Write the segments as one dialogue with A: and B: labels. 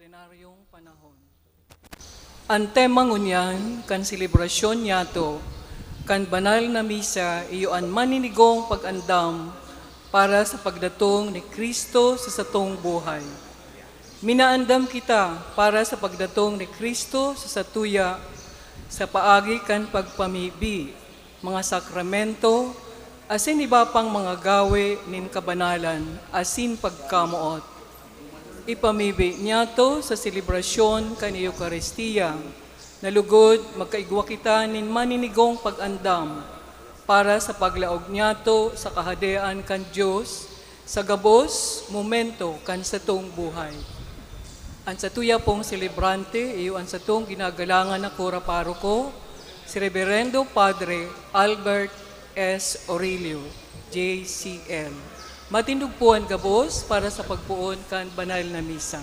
A: ordinaryong panahon. Ang temang unyan, kan selebrasyon niyato, kan banal na misa, iyo an maninigong pag-andam para sa pagdatong ni Kristo sa satong buhay. Minaandam kita para sa pagdatong ni Kristo sa satuya, sa paagi kan pagpamibi, mga sakramento, asin iba pang mga gawe nin kabanalan, asin pagkamuot. Ipamibi niya to sa selebrasyon kan Eucharistia, na lugod magkaigwa kita nin maninigong pag-andam para sa paglaog niya to sa kahadean kan Diyos, sa gabos, momento kan satong buhay. Ang satuya pong celebrante, iyo ang satong ginagalangan na kura paroko, si Reverendo Padre Albert S. Aurelio, JCL. Matindog po ang gabos para sa pagpuon kan banal na misa.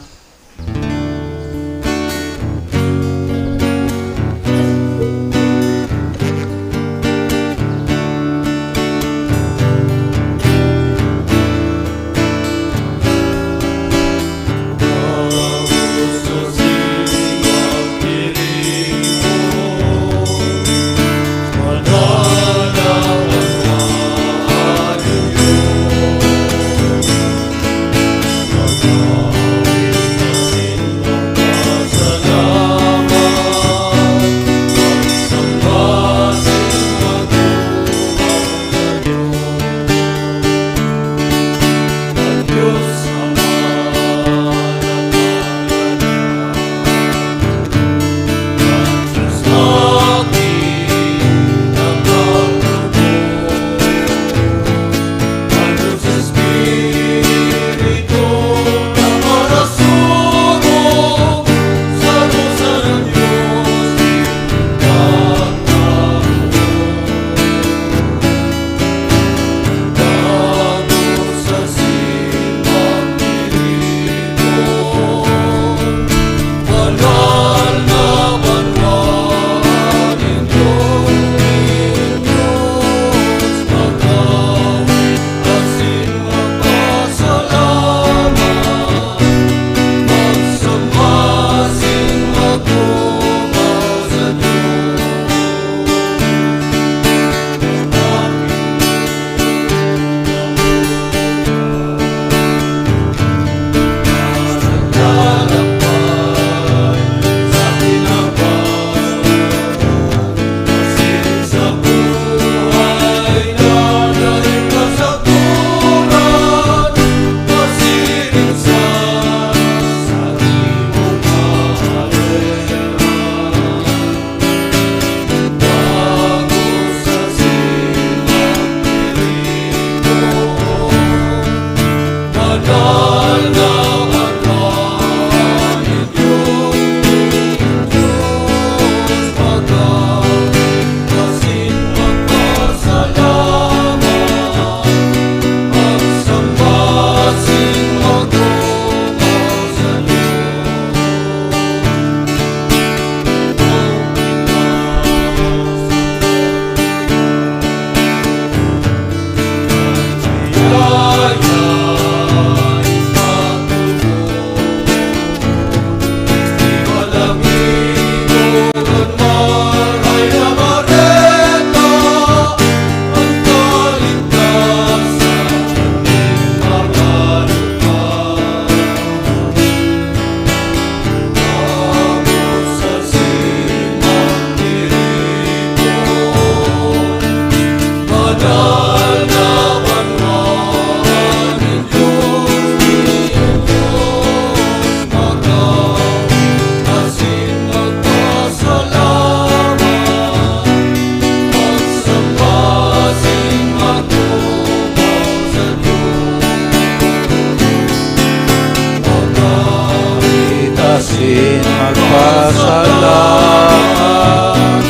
B: asin magpasalamat,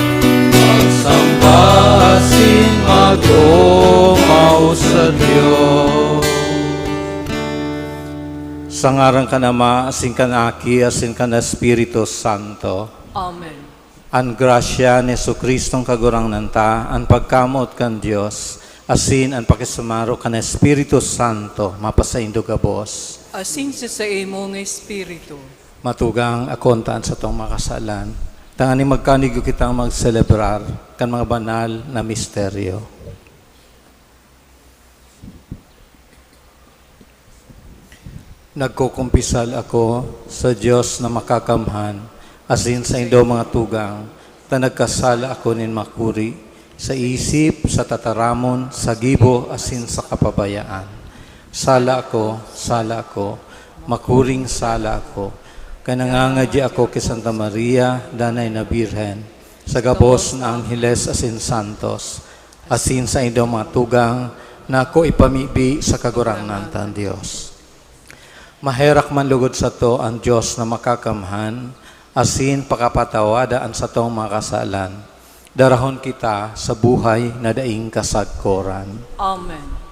B: magsamba asin mag-umaw sa Diyos. Sa ngaran ka na Ma, asin ka na Aki, asin ka na Espiritu Santo.
A: Amen.
B: An grasya ni Jesucristong kagurang nanta, an pagkamot kan Diyos, asin an pakisumaro kan Espiritu Santo, mapasaindo ka Bos.
A: Asin sa imong Espiritu.
B: Matugang akontaan sa tong makasalan. Tangani magkanigo kitang magselebrar kan mga banal na misteryo. Nagkukumpisal ako sa Diyos na makakamhan, asin sa indo mga tugang, ta nagkasala ako nin makuri, sa isip, sa tataramon, sa gibo, asin sa kapabayaan. Sala ako, makuring sala ako. Kanangangadya ako kay Santa Maria, Danay na Birhen, sa gabos na Angheles asin Santos, asin sa indo mga tugang, na ako ipamibi sa kagurangnan tan Diyos. Maherak man lugod sa to ang Diyos na makakamhan, asin pakapatawadaan sa tong makasalan. Darahon kita sa buhay na daing kasagkoran.
A: Amen.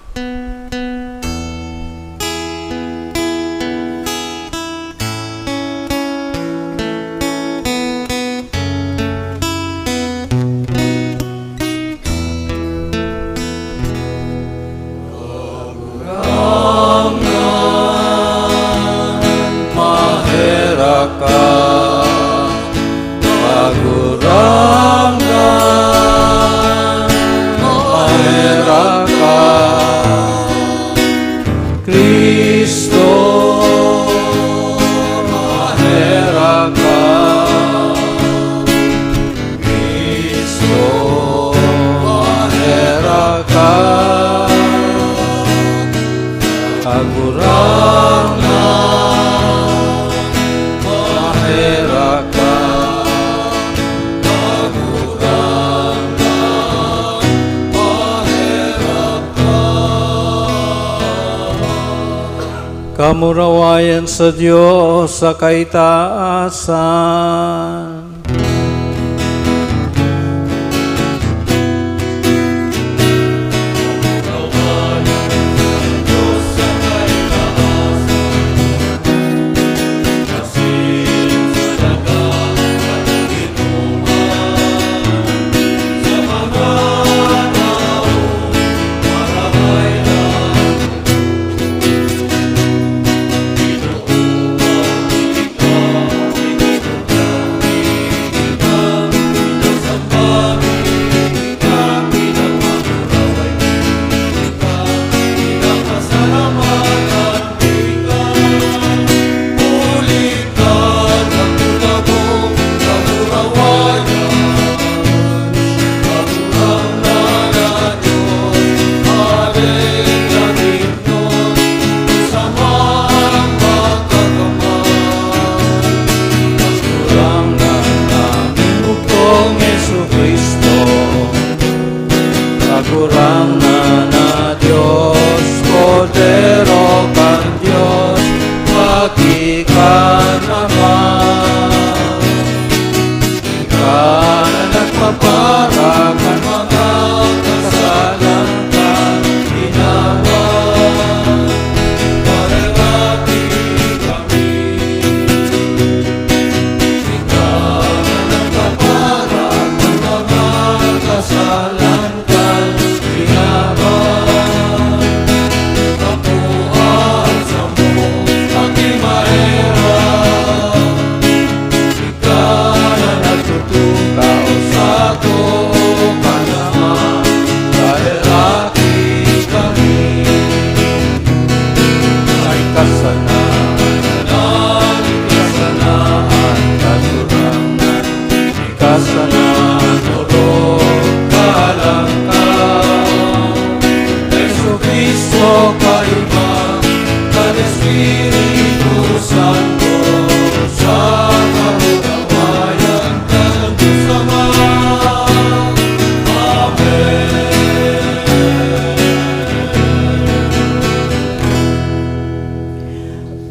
A: Kamurawayan sa Diyos sa kaitaasan.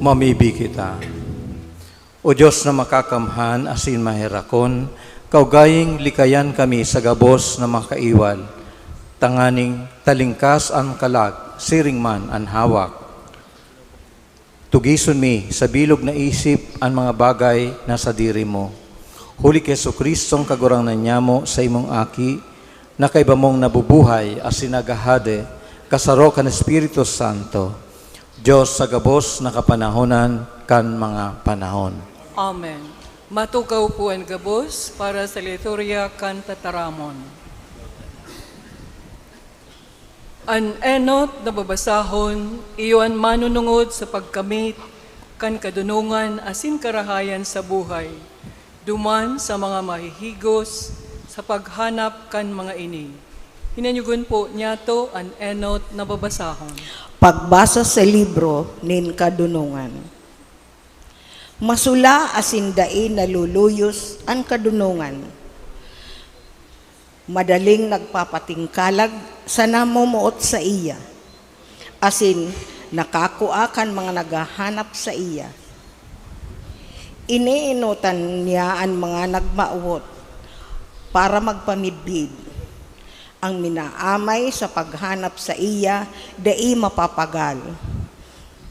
A: Mamibi kita.
B: O Diyos na makakamhan asin mahirakon, kaugaying likayan kami sa gabos na makaiwal, tanganing talingkas ang kalag, siring man ang hawak. Tugison mi sa bilog na isip ang mga bagay na sa diri mo. Huli kay Jesucristong kagurangnan niya mo sa imong aki, na kay bamong nabubuhay as sinagahade, kasaro kan Espiritu Santo, Diyos sa gabos na kapanahonan kan mga panahon.
A: Amen. Matukaw po ang gabos para sa liturya kan tataramon. An enot na babasahon, iyon manunungod sa pagkamit, kan kadunungan asin karahayan sa buhay, duman sa mga mahihigos, sa paghanap kan mga ini. Hinanyugon po niya to an enot na babasahon.
C: Pagbasa sa libro nin kadunungan. Masula asin dain naluluyos ang kadunungan. Madaling nagpapatingkalag sa namumuot sa iya. Asin nakakuakan mga naghahanap sa iya. Iniinutan niya ang mga nagmauot para magpamidbid. Ang minaamay sa paghanap sa iya, dai mapapagal.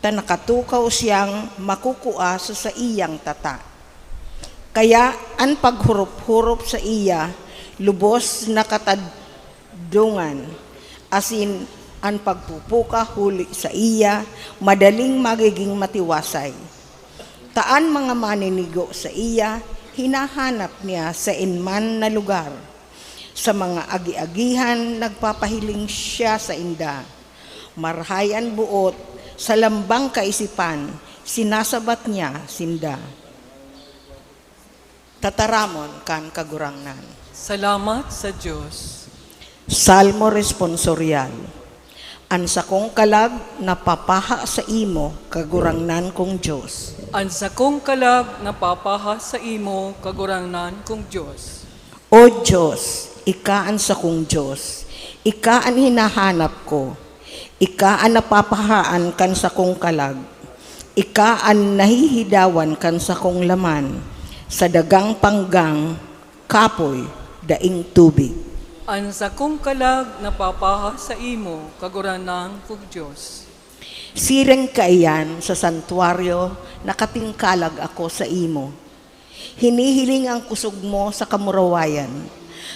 C: Ta nakatukaw siyang makukua sa iyang tata. Kaya ang paghurup-hurup sa iya, lubos na katadungan, asin ang pagpupuka huli sa iya, madaling magiging matiwasay. Taan mga maninigo sa iya, hinahanap niya sa inman na lugar. Sa mga agi-agihan, nagpapahiling siya sa inda. Marhayan buot, sa lambang kaisipan, sinasabat niya sinda. Tataramon kan kagurangnan.
A: Salamat sa Diyos.
C: Salmo responsorial. An sakong kalag napapaha sa imo, kagurangnan kong Diyos.
A: Ang sakong kalag na papaha sa imo, kagurangnan kong Diyos.
C: O Diyos, ika ang sakong Diyos, ika ang hinahanap ko, ika ang napapahaan kan sakong kalag, ika ang nahihidawan kan sakong laman, sa dagang panggang, kapoy, daing tubig.
A: Ang sakong kalag na papaha sa imo, kagurangnan kong Diyos.
C: Sireng kaiyan sa santuaryo, nakatingkalag ako sa imo. Hinihiling ang kusog mo sa kamurawayan,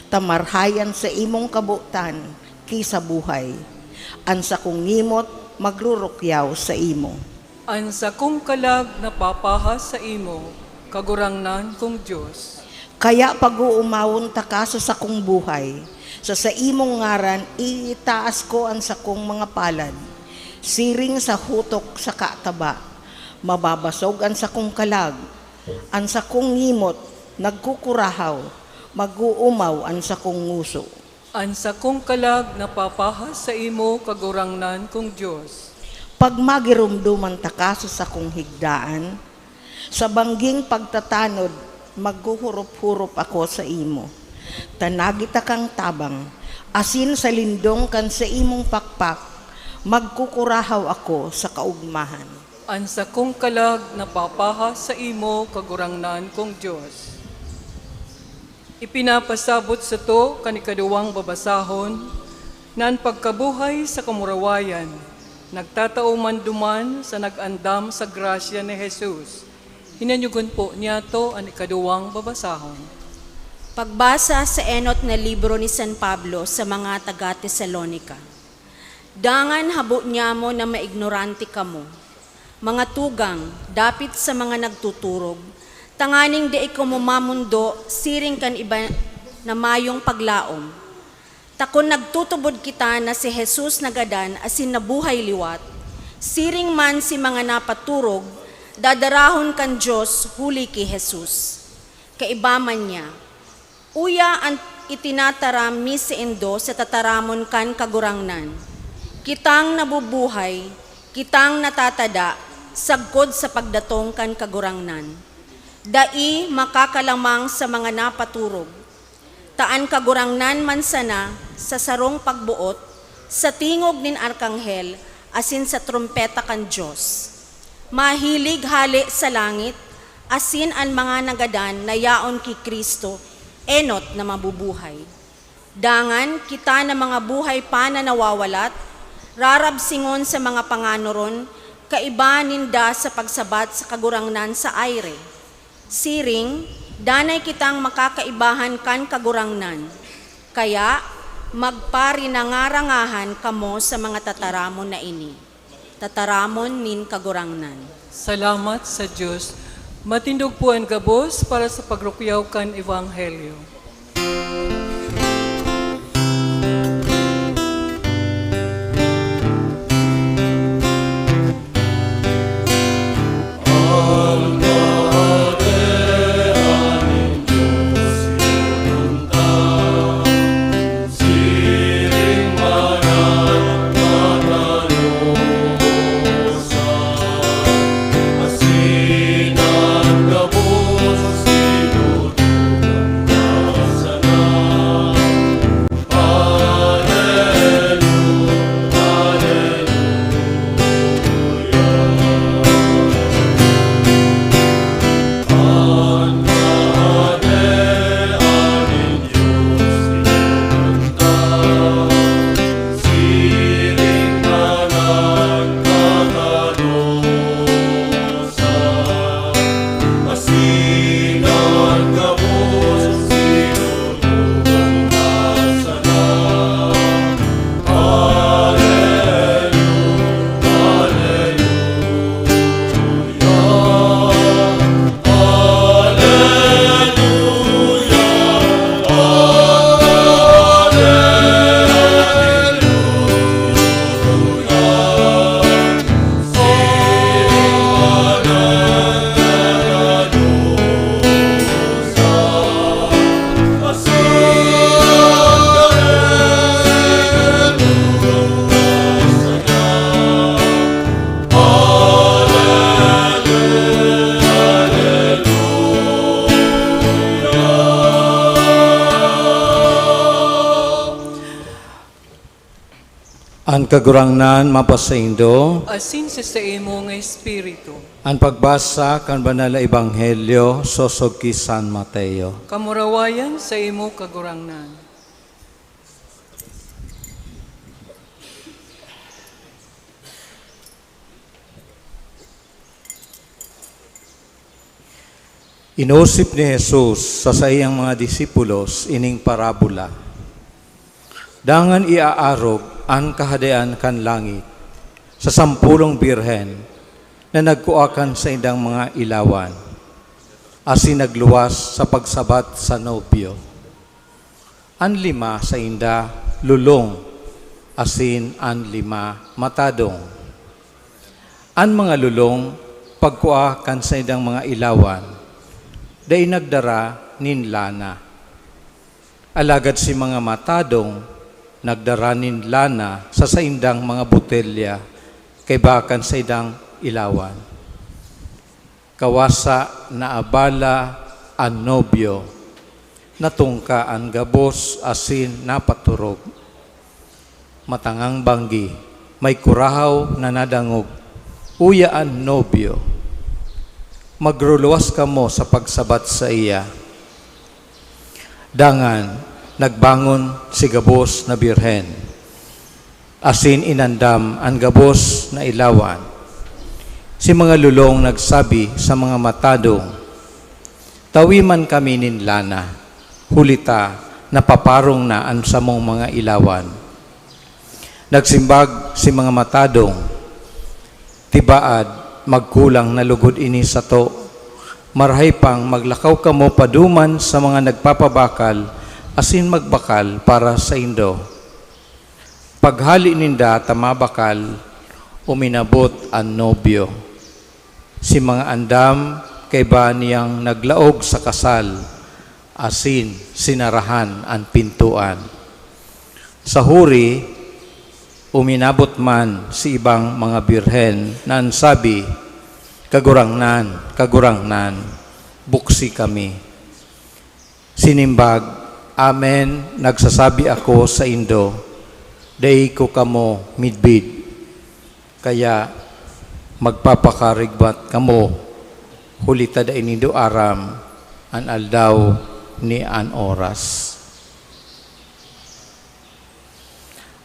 C: tamarhayan sa imong kabutan, kisa buhay. Ang sakong ngimot, magrurukyaw sa imo.
A: Ang sakong kalag na papaha sa imo, kagurangnan kong Diyos.
C: Kaya pag-uumawon ta ka sa sakong buhay, sa imong ngaran, itaas ko ang sakong mga palad. Siring sa hutok sa kataba, mababasog ang sakong kalag. Ang sakong ngimot, nagkukurahaw, mag-uumaw ang sakong nguso.
A: Ang sakong kalag na papaha sa imo, kagurangnan kong Diyos.
C: Pag magirumduman ta ka sa sakong higdaan, sa bangging pagtatanod, maghuhurup-hurup ako sa imo. Tanagita kang tabang, asin sa lindong kan sa imong pakpak, magkukurahaw ako sa kaugmahan.
A: Ang sakong kalag na papaha sa imo, kagurangnan kong Diyos. Ipinapasabot sa to kanikaduwang babasahon, na ang pagkabuhay sa kamurawayan, nagtatauman duman sa nag-andam sa grasya ni Jesus. Hinanyugon po niya to ang ikaduwang babasahon.
D: Pagbasa sa enot na libro ni San Pablo sa mga taga-Tesalonika. Dangan habo niya mo na maignorante kamo. Mga tugang, dapit sa mga nagtuturog, tanganing di ikaw mamundo, siring kan iba na mayong paglaom. Takon nagtutubod kita na si Jesus nagadan asin nabuhay liwat, siring man si mga napaturog, dadarahon kan Diyos huli ki Jesus. Kaibaman niya, uya ang itinataram mi si Indo sa tataramon kan kagurangnan. Kitang nabubuhay, kitang natatada, sagkod sa pagdatong kan kagurangnan. Dai makakalamang sa mga napaturog. Taan kagurangnan man sana sa sarong pagbuot, sa tingog nin arkanghel, asin sa trumpeta kan Diyos. Mahilig hali sa langit, asin ang mga nagadan na yaon ki Kristo, enot na mabubuhay. Dangan kita na mga buhay pa na nawawalat, rarabsingon sa mga panganoron, kaiba ninda sa pagsabat sa kagurangnan sa aire. Siring, danay kitang makakaibahan kan kagurangnan. Kaya, magparinangarangahan kamo sa mga tataramon na ini. Tataramon nin kagurangnan.
A: Salamat sa Diyos. Matindog po ang gabos para sa pagrukyaw kan Ebanghelyo.
B: Ang kagurangnan mapasaindo,
A: Asin sa imo nga Espiritu.
B: ang pagbasa kan banal na ebanghelyo sosog ki San Mateo.
A: Kamurawayan sa imo kagurangnan.
B: Inusip ni Jesus sa iyang mga disipulos ining parabola. Dangan iaarog ang kahadayan kan langit sa 10 birhen na nagkuakan sa indang mga ilawan, asin nagluwas sa pagsabat sa nobyo. An 5 sa inda lulong, asin an 5 matadong. An mga lulong pagkuakan sa indang mga ilawan, day nagdara nin lana. Alagad si mga matadong nagdara nin lana sa saindang mga botelya kay bakan sa idang ilawan. Kawasa na abala ang nobyo, natungka ang gabos asin napaturog. Matangang banggi, may kurahaw na nadangog, uya ang nobyo. Magruluwas ka mo sa pagsabat sa iya. Dangan, nagbangon si gabos na birhen. Asin inandam ang gabos na ilawan. Si mga lulong nagsabi sa mga matadong, tawiman kami nin lana, hulita na paparong na ang samong mga ilawan. Nagsimbag si mga matadong, tibaad magkulang na lugod ini sa to, marhay pang maglakaw kamo paduman sa mga nagpapabakal, asin magbakal para sa indo. Paghali ninda tamabakal, uminabot ang nobyo. Si mga andam kay ba niyang naglaog sa kasal, asin sinarahan ang pintuan. Sa huri, uminabot man si ibang mga birhen na ansabi, kagurangnan, kagurangnan, buksi kami. Sinimbag, amen, nagsasabi ako sa indo, day ko kamo midbid, kaya magpapakarigbat kamo, hulita da inindo aram an aldaw ni an oras.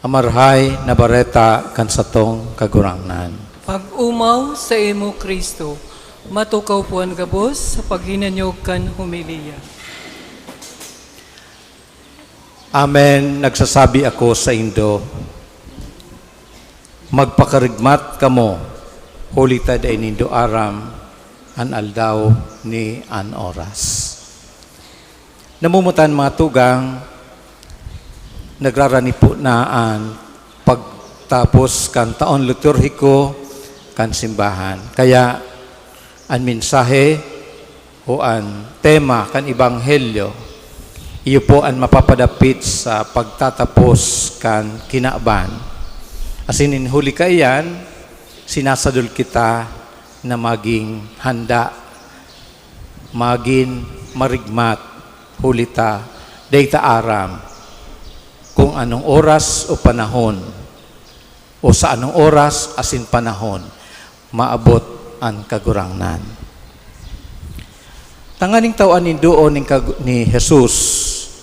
B: Amarhay na bareta kan satong kagurangnan.
A: Pag-umaw sa imo Kristo, matukaw puan gabos sa paghinanyog kan humiliya.
B: Amen, nagsasabi ako sa indo, magpakarigmat kamo, hulita da inindo aram, an aldaw ni an oras. Namumutan mga tugang, nagrarani po naan pagtapos kan taon liturhiko kan simbahan. Kaya ang mensahe o ang tema kan ebanghelyo, iyo po ang mapapadapit sa pagtatapos kan kinaaban. Asin huli kayan, sinasadul kita na maging handa, maging marigmat, hulita, dayta aram, kung anong oras o panahon, o sa anong oras asin panahon, maabot ang kagurangnan. Tanganing tawaan ni doon ni Jesus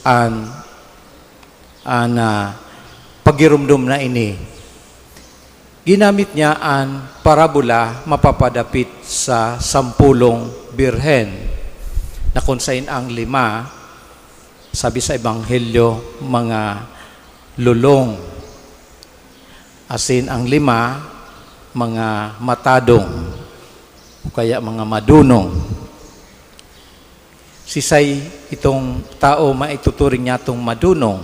B: an pagirumdum na ini. Ginamit niya ang parabola mapapadapit sa 10 birhen na kung saan ang 5, sabi sa ebanghelyo, mga lulong. Asin ang 5, mga matadong o kaya mga madunong. Sisay itong tao maituturing niya itong madunong.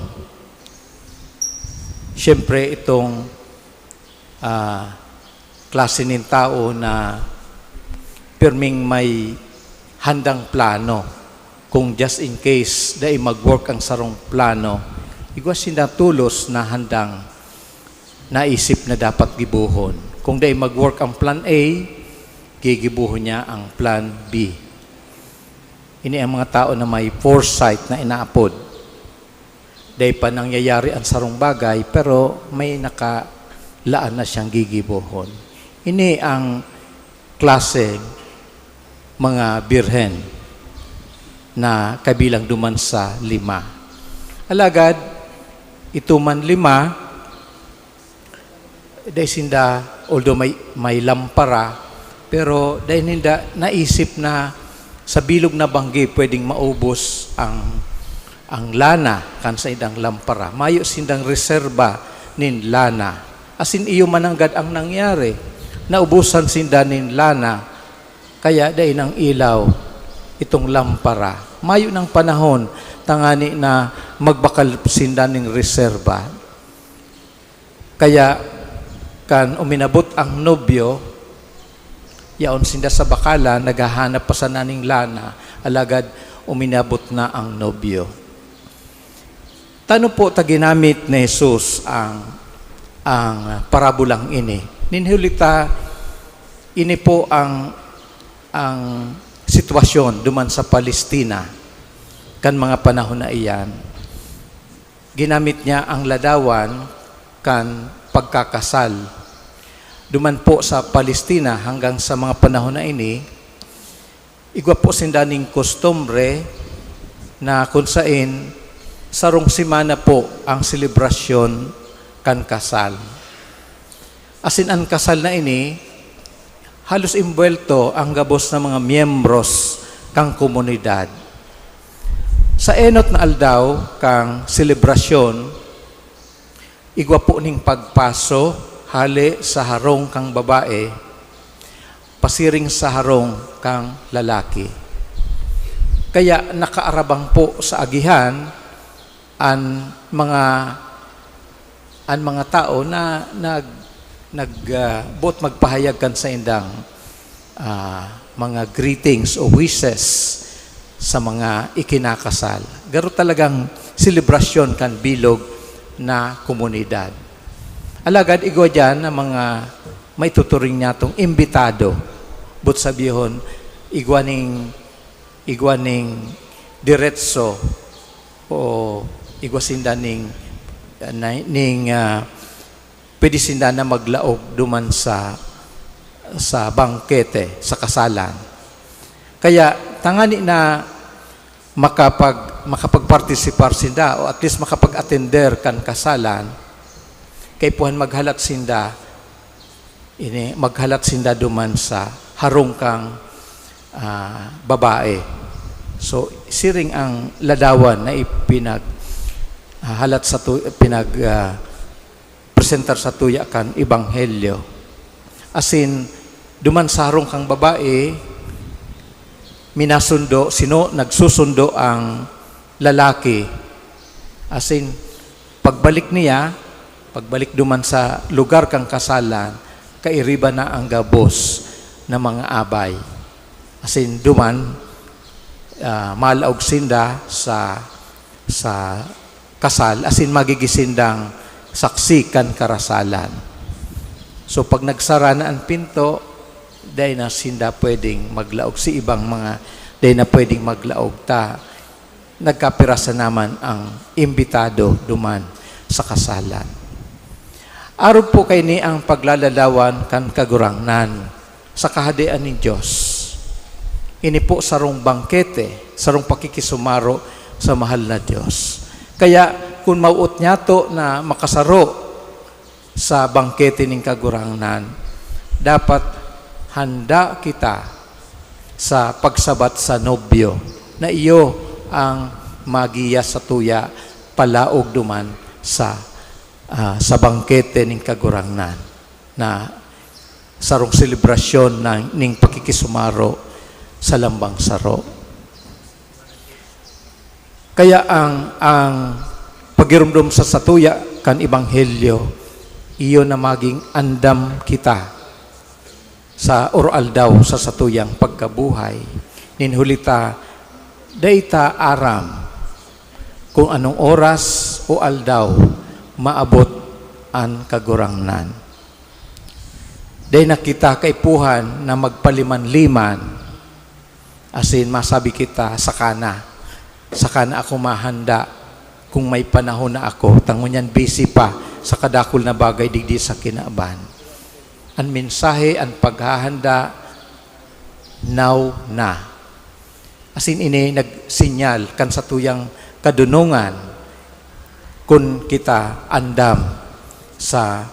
B: Siyempre itong klase ng tao na pirming may handang plano. Kung just in case dahil mag-work ang sarong plano, igwa sinatulos na handang naisip na dapat gibuhon. Kung dahil mag-work ang plan A, gigibuhon niya ang plan B. Ini ang mga tao na may foresight na inaapod. Dahil pa nangyayari ang sarong bagay, pero may nakalaan na siyang gigibuhon. Ini ang klase mga birhen na kabilang duman sa 5. Alagad, ito man 5, dahil sinda, although may lampara, pero dahil hindi naisip na sa bilog na banggi pwedeng maubos ang lana kan sa idang lampara. Mayo sindang reserba nin lana. Asin iyo mananggad ang nangyari. Naubusan sinda nin lana. Kaya dahil ang ilaw itong lampara. Mayo ng panahon tangani na magbakal sinda nin reserba. Kaya kan uminabot ang nobyo, yaon sinda sa bakala, naghahanap pa sa naning lana, alagad uminabot na ang nobyo. Tano po taginamit ni Jesus ang parabolang ini. Ninhulita, ini po ang sitwasyon duman sa Palestina kan mga panahon na iyan. Ginamit niya ang ladawan kan pagkakasal. Duman po sa Palestina hanggang sa mga panahon na ini, igwa po sindaning kostumbre na kung saan sarong simana po ang selebrasyon kan kasal. Asin ang kasal na ini, halos imbuelto ang gabos ng mga miyembros kang komunidad. Sa enot na aldaw kang selebrasyon, igwa po ning pagpaso, hali sa harong kang babae, pasiring sa harong kang lalaki. Kaya nakaarabang po sa agihan ang mga tao na bot magpahayag kan sa indang mga greetings o wishes sa mga ikinakasal. Garo talagang selebrasyon kan bilog na komunidad. Alagad igwa dyan na mga may tuturing niya itong imbitado. But sabihon, igwa ning diretso o igwa sinda pwede sinda na maglaog duman sa bangkete, sa kasalan. Kaya tangani na makapagpartisipar sinda o at least makapag-attender kan kasalan, kay puhan maghalat sinda, maghalat sinda duman sa harong kang babae. So, siring ang ladawan na halat sa presentar sa tuya kan ebanghelyo. Asin, duman sa harong kang babae, nagsusundo ang lalaki. Asin, pagbalik duman sa lugar kang kasalan, kairiba na ang gabos na mga abay. Asin, duman, malaog sinda sa kasal, asin magigisindang saksi kan karasalan. So pag nagsara na ang pinto, dahil na sinda pwedeng maglaog si ibang mga, dahil na pwedeng maglaog ta, nagkapirasa naman ang imbitado duman sa kasalan. Araw po kay ni ang paglalalawan kan kagurangnan sa kahadian ni Diyos. Ini po sarong bangkete, sarong pakikisumaro sa mahal na Diyos. Kaya kung mauot niya to na makasaro sa bangkete ng kagurangnan, dapat handa kita sa pagsabat sa nobyo na iyo ang magiya sa tuya palaog duman sa bangkete ng kagurangnan na sarong selebrasyon ng pakikisumaro sa lambang saro. Kaya ang pagirumdum sa satuya kan ebanghelyo, iyo na maging andam kita sa oral daw sa satuyang pagkabuhay. Ninhulita, dayta aram kung anong oras o aldaw maabot an kagurangnan. Day na kita kaipuhan na magpaliman-liman, asin masabi kita sakana ako mahanda kung may panahon na ako, tangunyan busy pa sa kadakol na bagay digdi sa kinaaban. Ang mensahe, ang paghahanda, now na. Asin ini nagsinyal kan sa tuyang kadunungan kung kita andam sa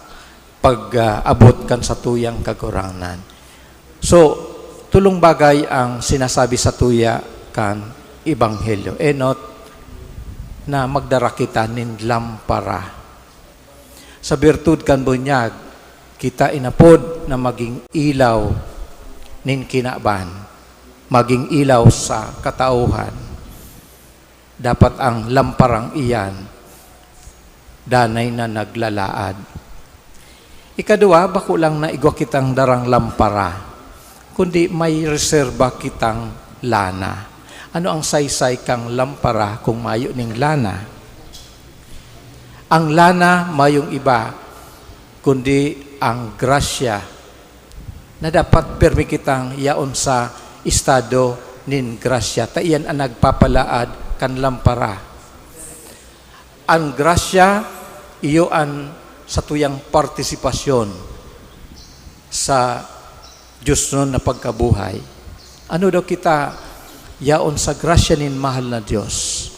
B: pag-abot kan sa tuyang kagurangnan. So, tulong bagay ang sinasabi sa tuya kan ebanghelyo. Enot na magdara kita nin lampara. Sa birtud kan bunyag, kita inapod na maging ilaw nin kinaban, maging ilaw sa katauhan. Dapat ang lamparang iyan danay na naglalaad. Ikadua, bako lang na igwa kitang darang lampara, kundi may reserba kitang lana. Ano ang saysay kang lampara kung mayo ning lana? Ang lana mayong iba, kundi ang grasya na dapat permi kitang yaon sa estado nin grasya. Taiyan ang nagpapalaad kan lampara. Ang grasya, iyo ang sa tuyang partisipasyon sa Diyos nun na pagkabuhay. Ano daw kita yaon sa grasya nin mahal na Diyos?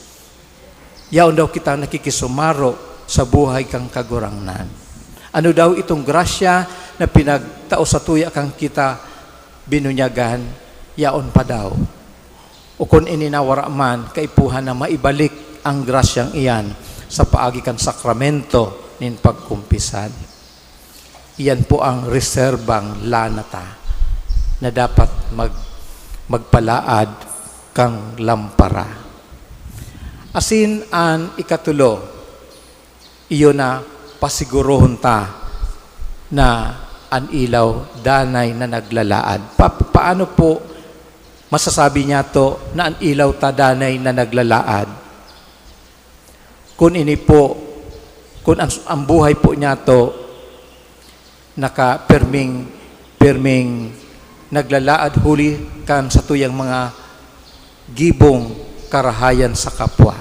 B: Yaon daw kita nakikisumaro sa buhay kang kagurangnan. Ano daw itong grasya na pinagtao sa tuya kang kita binunyagan, yaon pa daw. O kung ininawara man, kaipuhan na maibalik ang grasyang iyan sa paagi kang sakramento nin pagkumpisan. Iyan po ang reserbang lanata na dapat magpalaad kang lampara. Asin an ikatulo, iyo na pasigurohon ta na an ilaw danay na naglalaad. Paano po masasabi niya to na an ilaw ta danay na naglalaad? Kung ini po, kung ang buhay po niya to perming naglalaad huli kan sa tuyang mga gibong karahayan sa kapwa.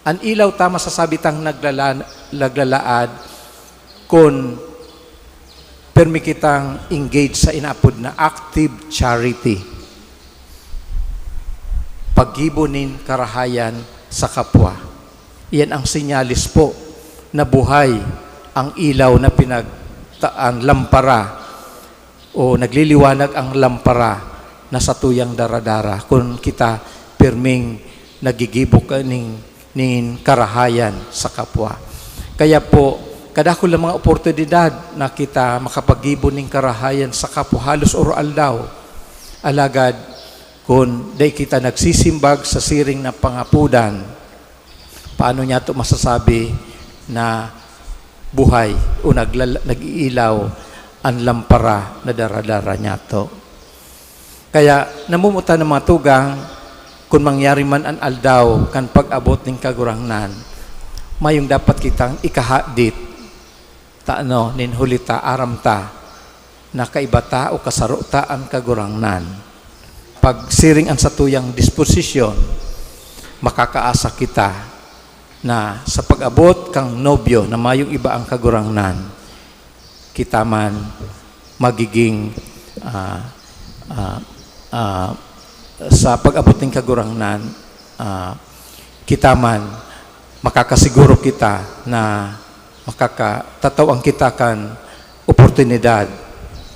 B: Ang ilaw tama sasabi tang naglalaad kung permi kitang engage sa inapod na active charity. paggibo nin karahayan sa kapwa. Iyan ang sinyalis po na buhay ang ilaw na pinagtaan lampara o nagliliwanag ang lampara na sa tuyang daradara kung kita pirming nagigibo ka ning karahayan sa kapwa. Kaya po, kadako lang mga oportunidad na kita makapagibo ning karahayan sa kapwa halos oral daw. Alagad, kung day kita nagsisimbag sa siring na pangapudan, paano niya ito masasabi na buhay o nag-iilaw ang lampara na daradara niya ito. Kaya namumuta ng mga tugang, kung mangyari man ang aldaw kan pag-abot ng kagurangnan, mayong dapat kitang ikahadit nin hulita aramta na kaibata o kasarota ang kagurangnan. Pag siring ang satuyang disposisyon, makakaasa kita na sa pag-abot kang nobyo na mayong iba ang kagurangnan, kita man magiging sa pag-abot ng kagurangnan, kita man makakasiguro kita na makakatatawang kita kan oportunidad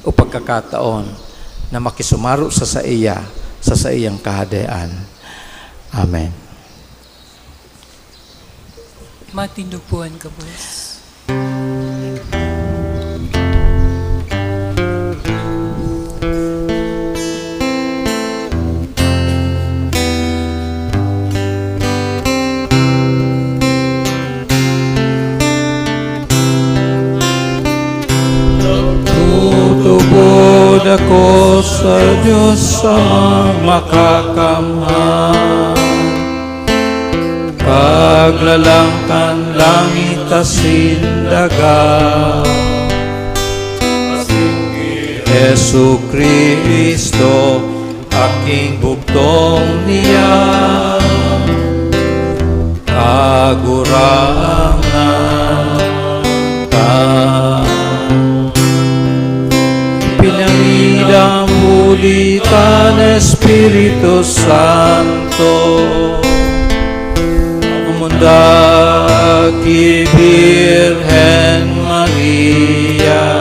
B: o pagkakataon na makisumaro sa iyang kahadayaan. Amen.
A: Matindupuan ka, boss.
B: Tutubod ako sa Diyos sa makakamhan. Paglalangkan langit asin daga, Jesu Kristo aking bugtong niya, kagurangan ta. Pinangidang bulitan Espiritu Santo, umundaki Birhen Maria,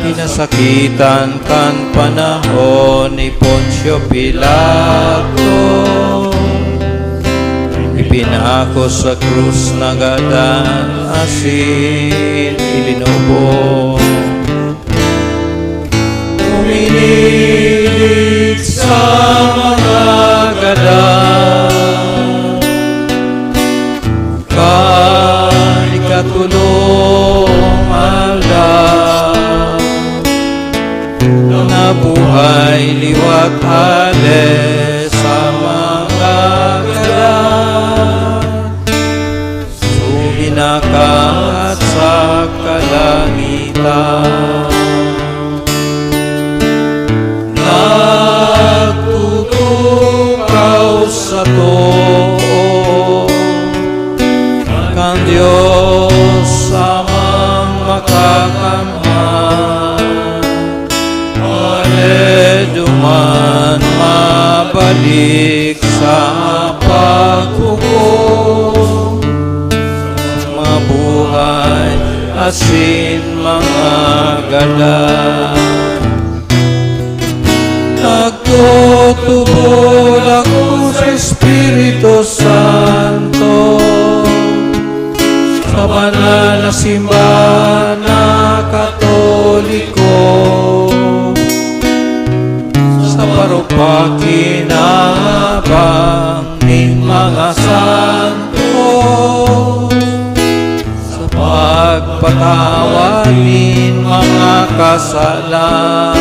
B: pinasakitan kan panahon ni Poncio Pilato, ipinako sa krus na gadan asin ilinubo, uminig sa mga gadan, ikatulong aldaw, nabuhay liwat hale sa mga gadan, suminakat sa kalangitan. Nagtutukaw sa to kan Diyos amang makakamhan, aleduman mabalik sa paghukom, mabuhay asin mga gadan. Nagtutubod ako sa Espiritu Santo, sa banal na simbahan na Katoliko, sa parupakinabang ng mga santo, sa pagpatawad ng mga kasalan,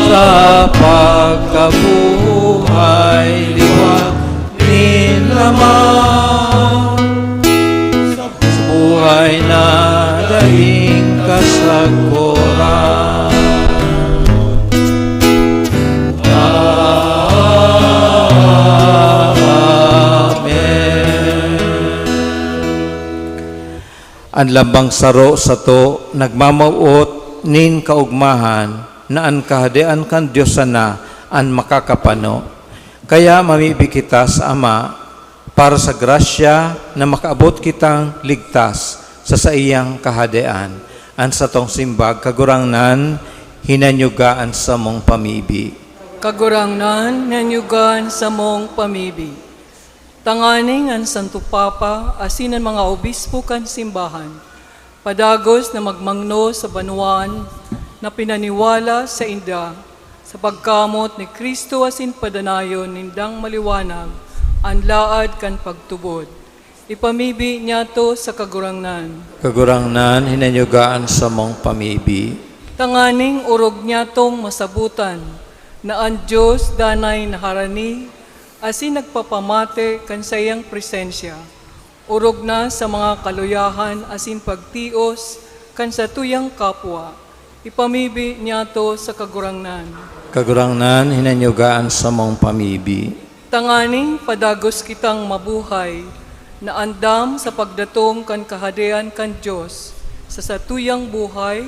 B: sa pagkabuhay liwat ni laman, sa buhay na daing kasaguran. Amen. Ang lambang saro sa to nagmamauot nin kaugmahan na ang kahadian kan Diyos sana ang makakapano. Kaya mamibig kita sa Ama para sa grasya na makaabot kitang ligtas sa iyang kahadian. An sa tong simbag kagurangnan hinanyugaan sa mong pamibi.
A: Kagurangnan nanyugan sa mong pamibi. Tanganing ang Santo Papa, asinan mga obispo kan simbahan, padagos na magmangno sa banuan na pinaniwala sa inda, sa pagkamot ni Kristo asin padanayon nindang maliwanag, ang laad kan pagtubod. Ipamibi niya to sa kagurangnan.
B: Kagurangnan hinanyugaan sa mong pamibi.
A: Tanganing urog niya tong masabutan, na ang Diyos danay naharani, asin nagpapamate kan sayang presensya. Urog na sa mga kaluyahan asin pagtios kan sa tuyang kapwa. Ipamibi niya to sa kagurangnan.
B: Kagurangnan hinanyugaan sa mong pamibi.
A: Tanganing padagos kitang mabuhay, na andam sa pagdatong kan kahadian kan Diyos, sa satuyang buhay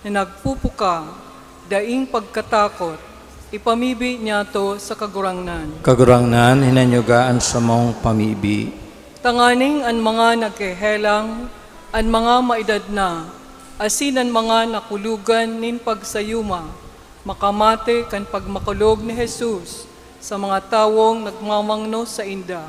A: na nagpupuka, daing pagkatakot, ipamibi niya to sa kagurangnan.
B: Kagurangnan hinanyugaan sa mong pamibi.
A: Tanganing ang mga nagkehelang, ang mga maedad na, asin ang mga nakulugan nin pagsayuma, makamate kan pagmakulog ni Jesus sa mga tawong nagmamangno sa inda.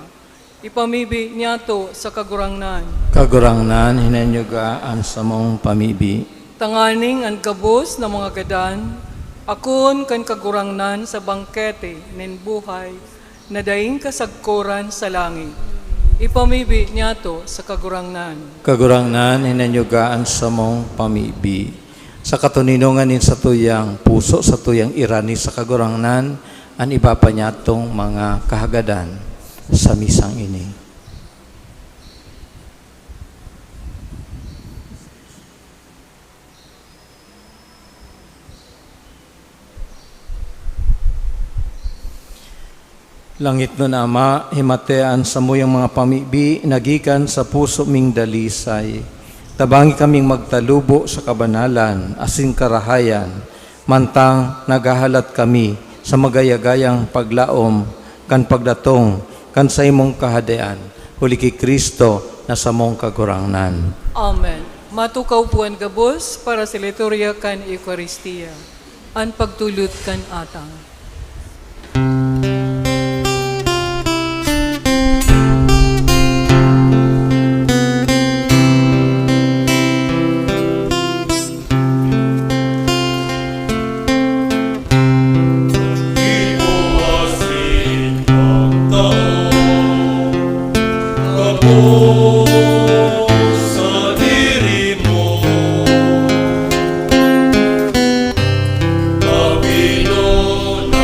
A: Ipamibi niya to sa kagurangnan.
B: Kagurangnan hinanyugaan sa mong pamibi.
A: Tanganing ang gabos na mga gadan, akon kan kagurangnan sa bangkete nin buhay, na daing kasagkoran sa langit. Ipamibi niya to sa kagurangnan.
B: Kagurangnan hinanyugaan sa mong pamibi. Sa katuninungan nin sa tuyang puso, sa tuyang irani sa kagurangnan, ang iba pa niya tong mga kahagadan sa misang ini. Langit nun, Ama, himatean sa muyang mga pamibi, nagikan sa puso ming dalisay. Tabangi kaming magtalubo sa kabanalan, asin karahayan, mantang nagahalat kami sa magayagayang paglaom, kan pagdatong, kan sa imong kahadian, huli kay Kristo na sa mong kagurangnan.
A: Amen. Matukaw po ang gabos para sa liturya kan Eucharistia. Ang pagtulot kan atang.
E: Panginoon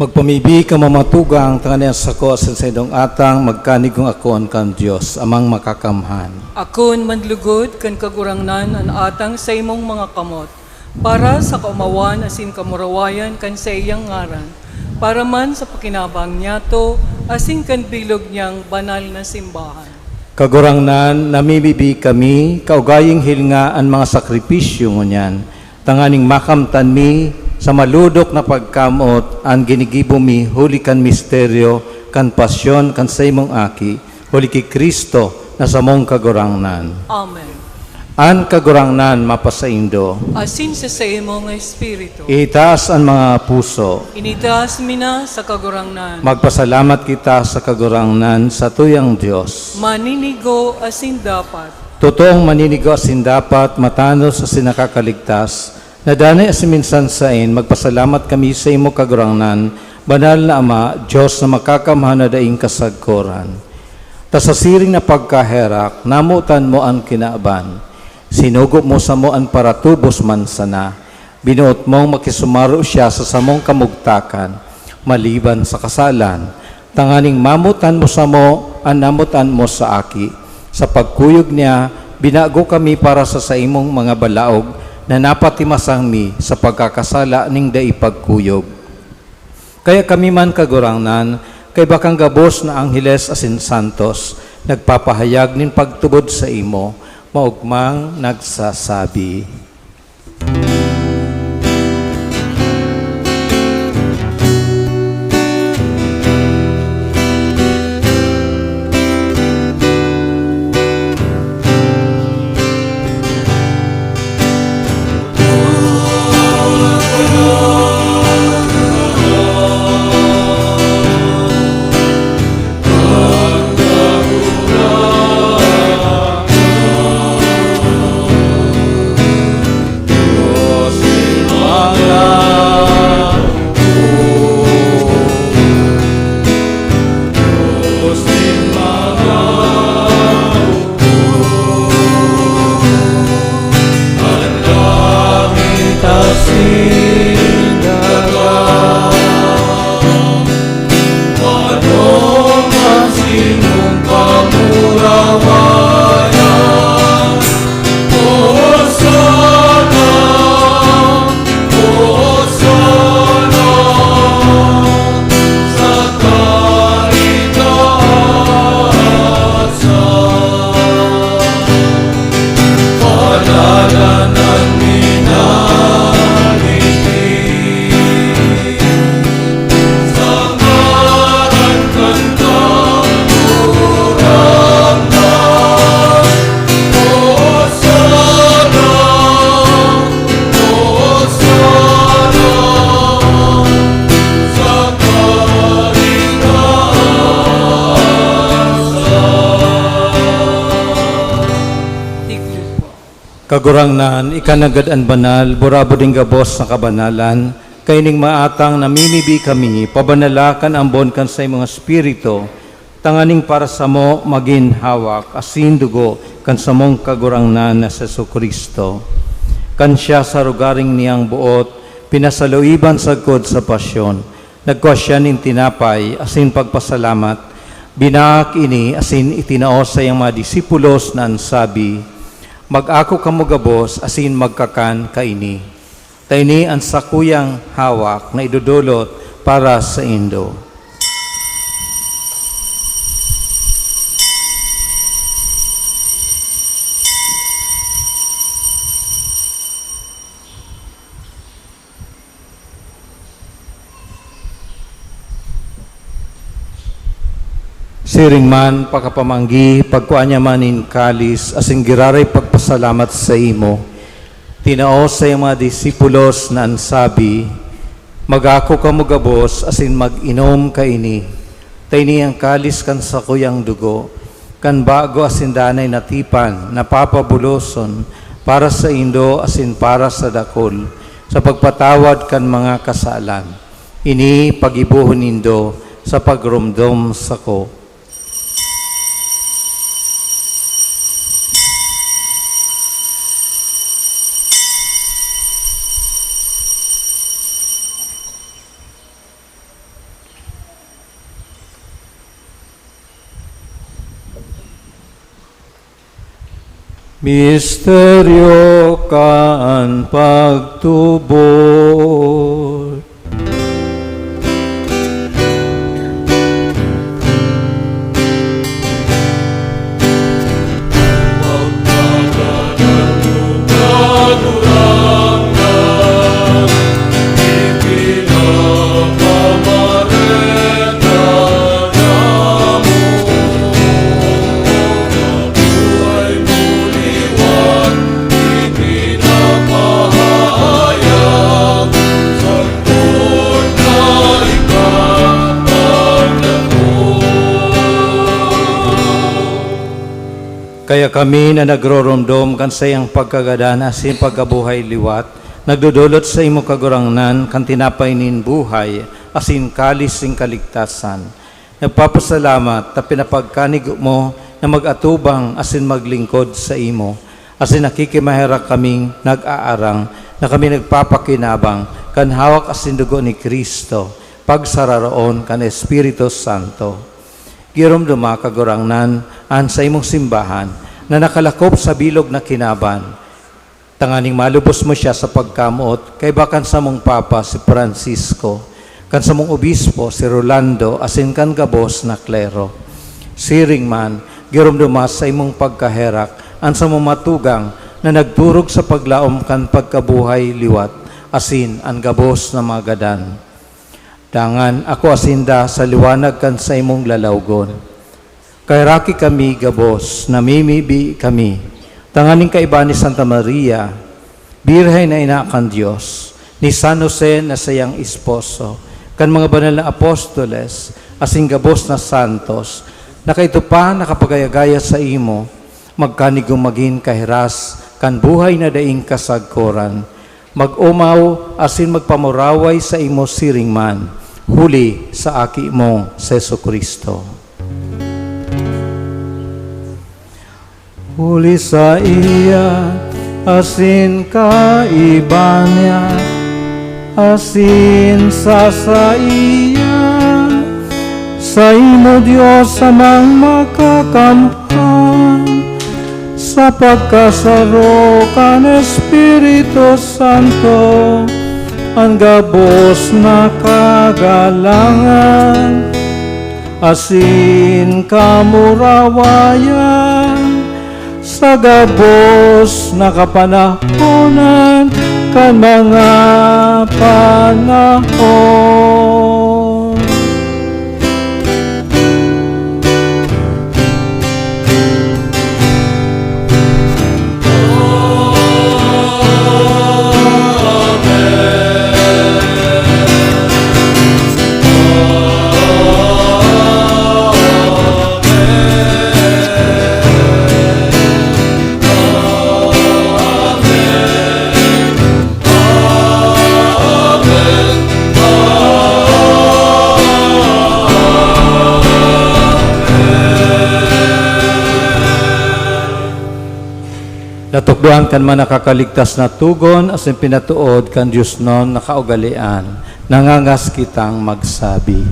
B: Magpamibi ka mamatugang tanganian sa ko asin sa idong atang magkanigong akon kan Dios amang makakamhan.
A: Akon manlugod kan kagurangnan an atang sa imong mga kamot, para sa kaumawan asin kamurawayan kan sa iyang ngaran, para man sa pakinabang niyato asin kan bilog niyang banal na simbahan.
B: Kagurangnan, namibibi kami, kaugaying hilnga ang mga sakripisyo ngunyan, tanganing makamtan mi, sa maludok na pagkamot, ang ginigibo mi, huli kan misteryo, kan pasyon, kan sa imong aki, huli ki Kristo, na sa mong kagurangnan.
A: Amen.
B: An kagurangnan mapasaindo,
A: Asin sa imong espiritu,
B: itaas ang mga puso,
A: initaas mi na sa kagurangnan,
B: magpasalamat kita sa kagurangnan sa tuyang Diyos.
A: maninigo asin dapat,
B: Totoong maninigo asin dapat matanos asin nakakaligtas, na danay asin minsan sain, magpasalamat kami sa imo kagurangnan, banal na Ama, Diyos na makakamhan na daing kasagkuran. Ta sa siring na pagkaherak, namutan mo ang kinaaban, sinugo mo sa mo ang paratubos man sana, binuot mong makisumaro siya sa samong kamugtakan, maliban sa kasalan, tanganing mamutan mo sa mo, ang namutan mo sa aki. Sa pagkuyog niya, binago kami para sa imong mga balaog, na napatimasang mi sa pagkakasala ning daipagkuyog. Kaya kami man kagurangnan, kay bakang gabos na angheles asin santos, nagpapahayag nin pagtubod sa imo, maugmang nagsasabi. Kagurangnan, ikanagad an banal, burabo ding gabos na kabanalan, kaining maatang namimibi kami, pabanalakan ang bonkan sa mga spirito, tanganing para sa mo magin hawak, asin dugo, kan sa mong kagurangnan na sa Kristo. Kan siya sa rugaring niyang buot, pinasaluiban sagkod sa pasyon, nagkwa siya nin tinapay, asin pagpasalamat, binaak ini, asin itinao sa iyang mga disipulos na ansabi, mag-ako kamo gabos, asin magkakan kaini. Taini ang sakuyang hawak na idudulot para sa indo. Siring man, pakapamanggi, pagkuanya manin kalis, asing giraray pagpasalamat sa imo. Tinao sa iyong mga disipulos na ansabi, mag-ako ka mo gabos, asin mag-inom ka ini. Taini ang kalis kan sa kuyang dugo, kan bago asin danay natipan, napapabuloson, para sa indo asin para sa dakol, sa pagpatawad kan mga kasalan. Ini pagibuhon nindo sa pagrumdom sa ko. Misteryo kaan pagtubod. Kaya kami na nagroromdom kan sa iyang pagkagadana sin pagkabuhay liwat, nagdudulot sa imo kagurangnan kan tinapay nin buhay, asin kalis sing kaligtasan. Nagpapasalamat ta pinapagkanig mo na mag-atubang asin maglingkod sa imo, asin nakikimahirak kaming nag-aarang na kami nagpapakinabang kan hawak asin dugo ni Kristo, pagsararoon kan Espiritu Santo. Giromduma kagurangnan an sa imong simbahan na nakalakop sa bilog na kinaban. Tanganing malubos mo siya sa pagkamot kay bakan sa mong Papa si Francisco, kan sa mong Obispo si Rolando asin kan gabos na klero. Siring man, giromduma sa imong pagkaherak an sa mong matugang na nagturog sa paglaom kan pagkabuhay liwat asin an gabos na magadan. Dangan ako asinda sa liwanag kan sa imong lalawgon. Kay raki kami gabos, namimibi kami. Tanganing kaiba ni Santa Maria, Birhen na ina kan Diyos, ni San Jose na sayang esposo, kan mga banal na apostoles, asing gabos na santos, na kaito pa nakapagayagaya sa imo, magkanigong maging kahiras, kan buhay na daing kasagkoran, mag-umaw asin magpamuraway sa imo siringman, huli sa aki mong Seso Kristo. Huli sa iya, asin kaiba niya, asin sa iya, sa imo Diyos amang makakamtan, sa pagkasaro kan Espiritu Santo, ang gabos na kagalangan, asin kamurawayan, sa gabos na kapanahonan, kan mga panahon. Natukduan kan man nakakaligtas na tugon asin pinatuod kan Diyos non nakaugalian, nangangas kitang magsabi.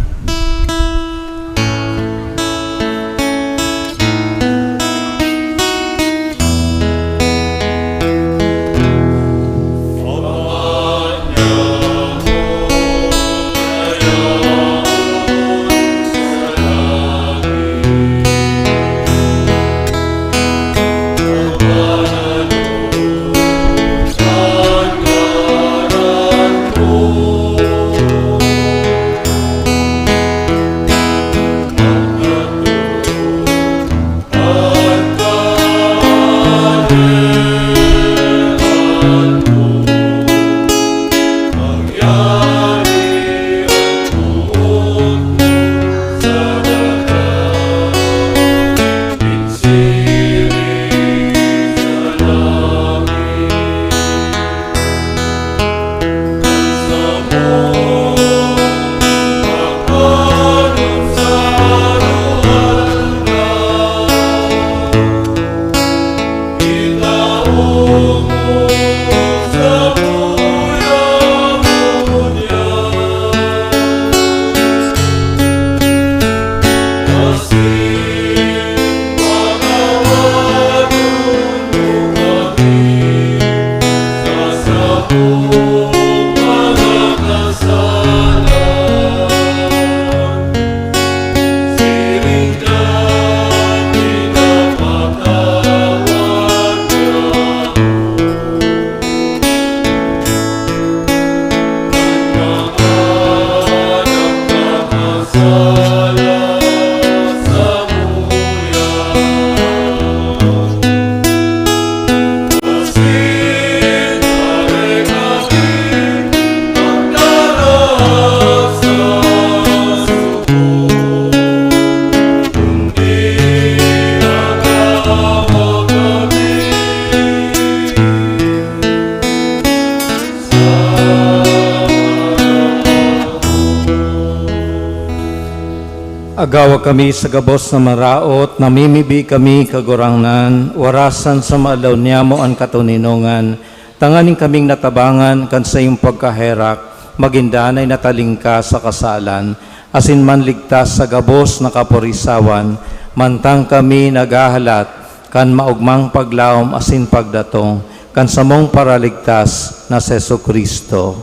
B: Agawa kami sa gabos na maraot, namimibi kami kagurangnan, warasan sa maalaw niya mo ang katuninongan, tanganing kaming natabangan kan sa iyong pagkaherak, magindanay natalingka sa kasalan, asin man ligtas sa gabos na kaporisawan, mantang kami nagahalat, kan maugmang paglaom asin pagdatong, kan samong paraligtas na Seso Kristo.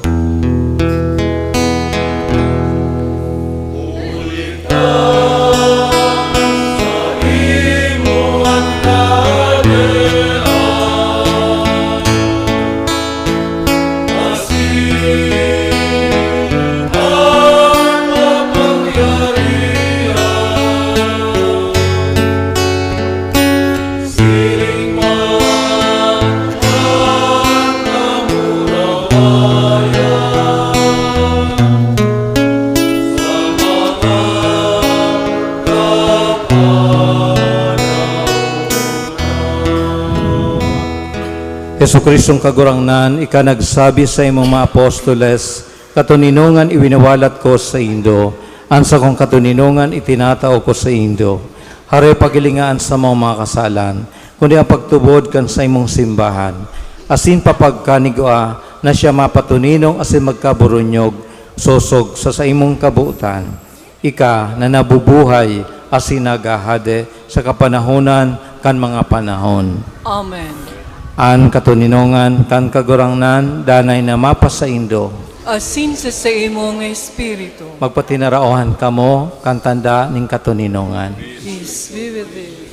B: Yesu Kristong kagurangnan, ika nagsabi sa imong mga apostoles, katuninungan iwinawalat ko sa Indo, ansa kong katuninungan itinatao ko sa Indo. Hare pagilingaan sa mga kasalan, kundi ang pagtubod kan sa imong simbahan. Asin papagkanigua na siya mapatuninong asin magkaburunyog, sosog sa imong kabuutan. Ika na nabubuhay asin nagahade sa kapanahonan kan mga panahon.
A: Amen.
B: An katuninongan kan kagurangnan danay na mapasa Indo.
A: Asin sa imong espiritu.
B: Magpatinaraohan kamo kan tanda ning katuninongan.
A: Peace be with thee.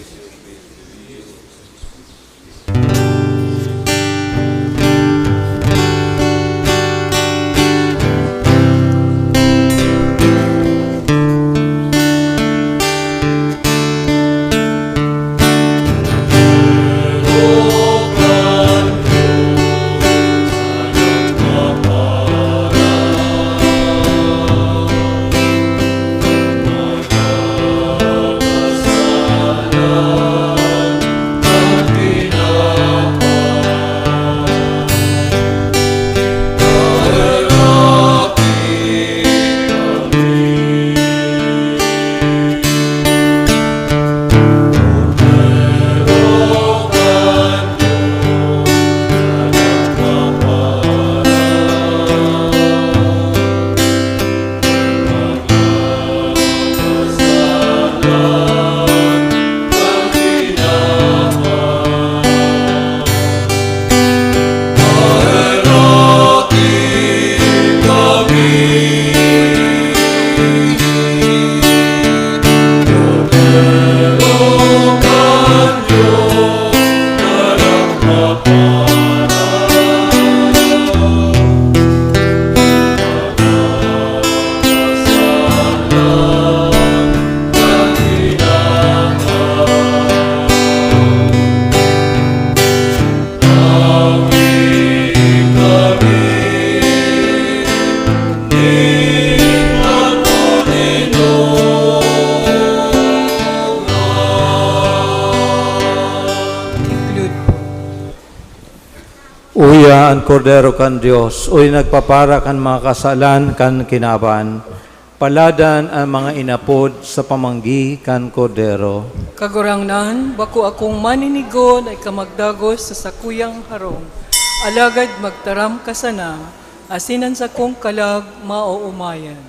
B: Uya ang kordero kan Dios, uy nagpapara kan mga kasalan kan kinaban. Paladan ang mga inapod sa pamanggi kan kordero.
A: Kagurangnan, bako akong maninigon ay kamagdagos sa sakuyang harong. Alagad magtaram ka sana, asinan sa kong kalag mauumayan.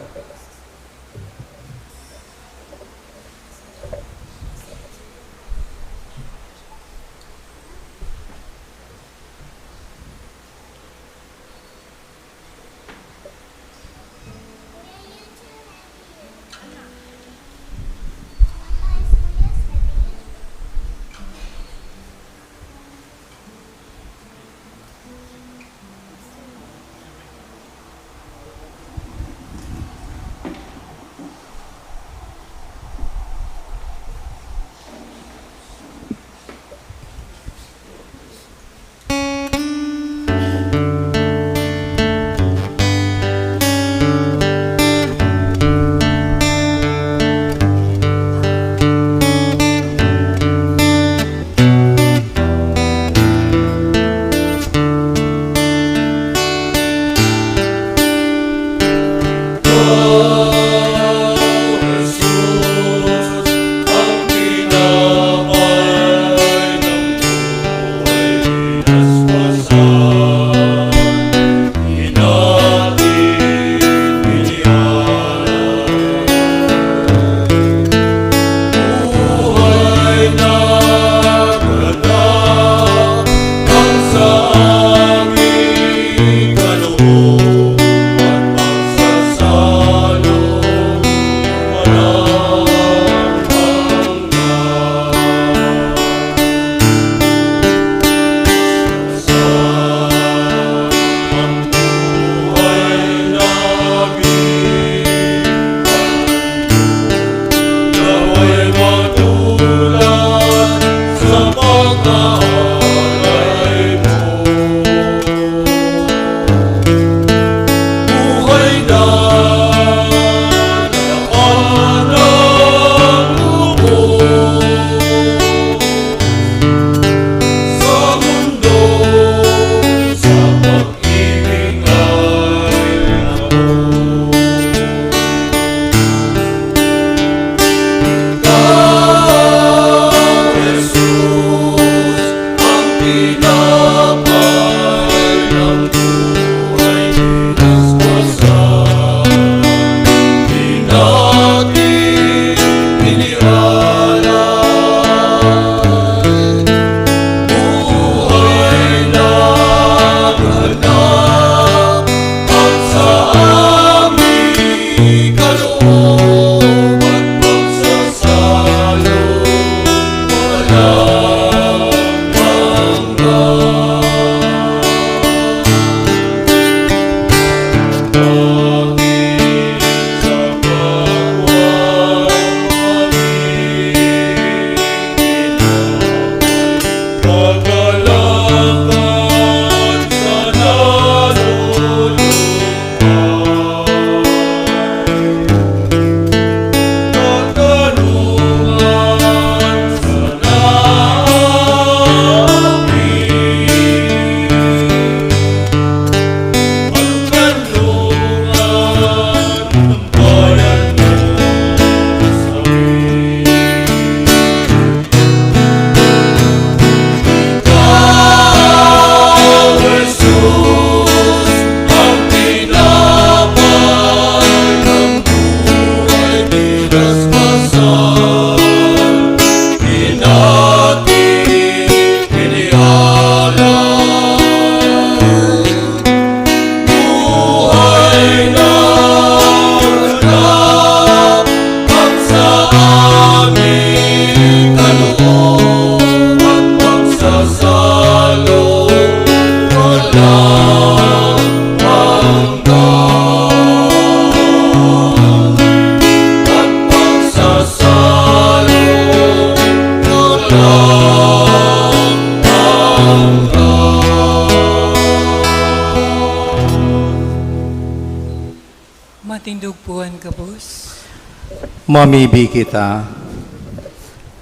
B: Mamibi kita,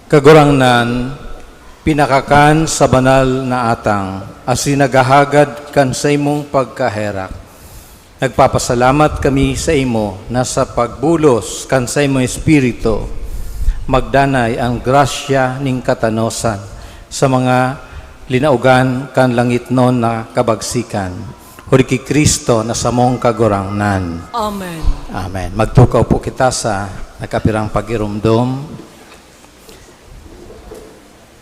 B: kagurangnan, pinakakan sa banal na atang, as nagahagad kan sa imong pagkaherak. Nagpapasalamat kami sa imo na sa pagbulos kan sa imong espiritu, magdanay ang grasya ning katanosan sa mga linaugan kan langit non na kabagsikan. Huri ki Kristo na samong kagurangnan.
A: Amen.
B: Amen. Magtukaw po kita sa nakapirang pag-irumdom.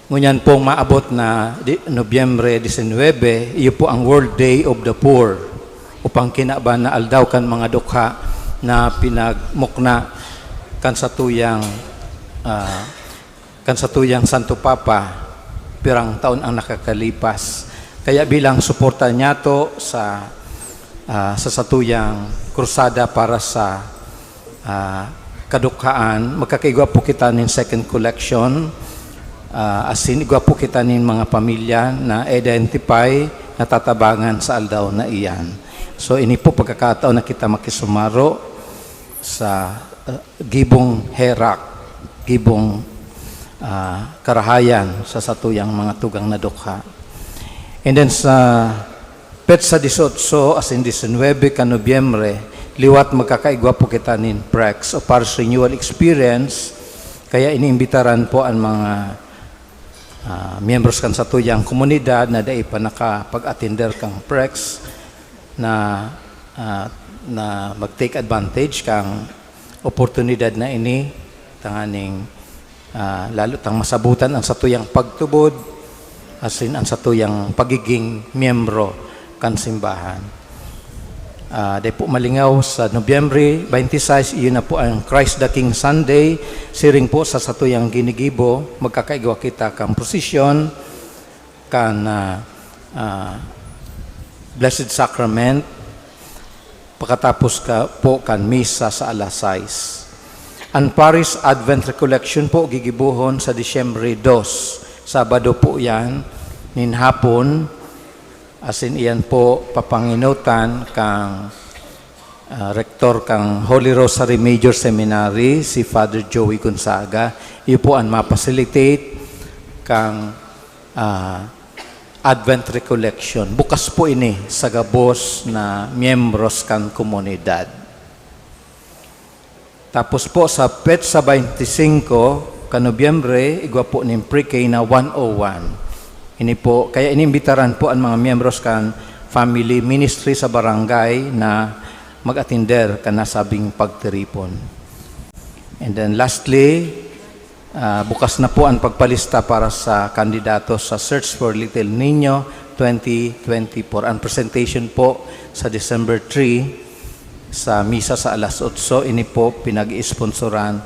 B: Ngunyan pong maabot na Nobyembre 19, iyo po ang World Day of the Poor upang kinaban na aldaw kan mga dukha na pinagmukna kan sa tuyang Santo Papa pirang taon ang nakakalipas. Kaya bilang suporta niya to sa satuyang krusada para sa kadukhaan, magkakaigwa po kita ng second collection. Asin igwa po kita ng mga pamilya na identify na tatabangan sa aldaw na iyan. So ini po pagkakataon na kita makisumaro sa gibong herak, gibong karahayan sa satuyang mga tugang na dukha. And then sa petsa 18 asin 19 ka Nobyembre, liwat magkakaigwa po kita nin PREX o Pars Renewal Experience. Kaya iniimbitaran po ang mga miyembros kan sa tuyang komunidad na dai pa nakapag-attender kang PREX na mag-take advantage kang oportunidad na ini tanganing lalo tang masabutan ang satuyang pagtubod asin ang satuyang pagiging miyembro kan simbahan. Dahil po malingaw sa Nobyembre 26, iyon na po ang Christ the King Sunday. Siring po sa satuyang ginigibo, magkakaigwa kita kang prosesyon, kan Blessed Sacrament, pagkatapos po kan misa sa alas 6. Ang Paris Advent Recollection po gigibuhon sa Disyembre 2. Sabado po yan, nin hapon, asin iyan po papanginutan kang rektor kang Holy Rosary Major Seminary, si Father Joey Gonzaga. Iyo po ang mapacilitate kang Advent Recollection. Bukas po ini sa gabos na miyembros kang komunidad. Tapos po sa petsa 25 ka Nobyembre, igwa po ng pre-K na 101. Ini po, kaya inimbitaran po ang mga miyembros kan family ministry sa barangay na mag-attender ka nasabing pagtiripon. And then lastly, bukas na po ang pagpalista para sa kandidato sa Search for Little Niño 2024. Ang presentation po sa December 3 sa misa sa alas 8. Ini po pinag-isponsoran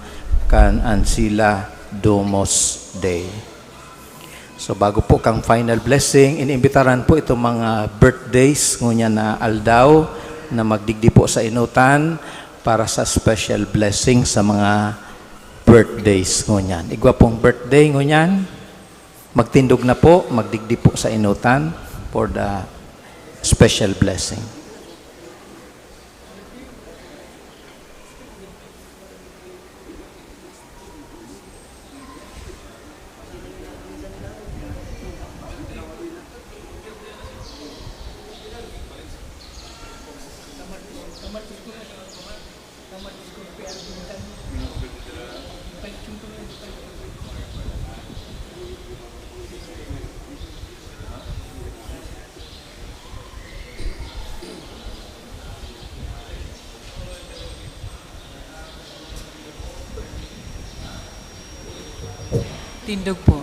B: kan Ancila Domos Day. So bago po kang final blessing, iniimbitaran po itong mga birthdays ngunya na aldaw na magdigdi po sa inutan para sa special blessing sa mga birthdays ngunyan. Igwa pong birthday ngunyan, magtindog na po, magdigdi po sa inutan for the special blessing.
A: Tindog po.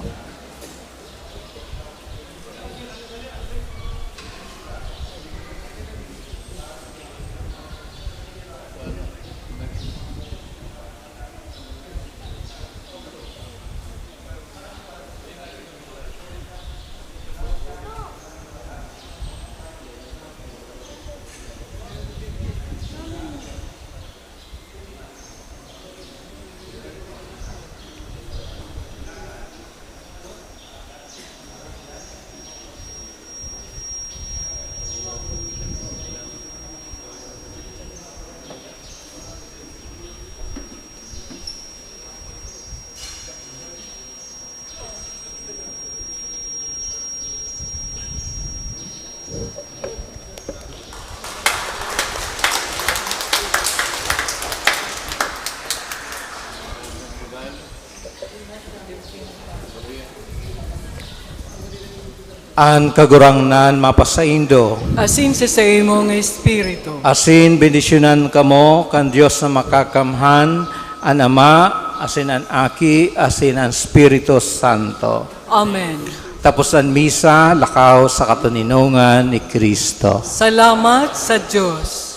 B: An kagurangnan mapasaindo.
A: Asin sa imong espiritu.
B: Asin bendisyonan kamo kan Dios na makakamhan, an Ama, asin an Aki, asin an Espiritu Santo.
A: Amen.
B: Tapos ang misa, lakaw sa katuninungan ni Kristo.
A: Salamat sa Diyos.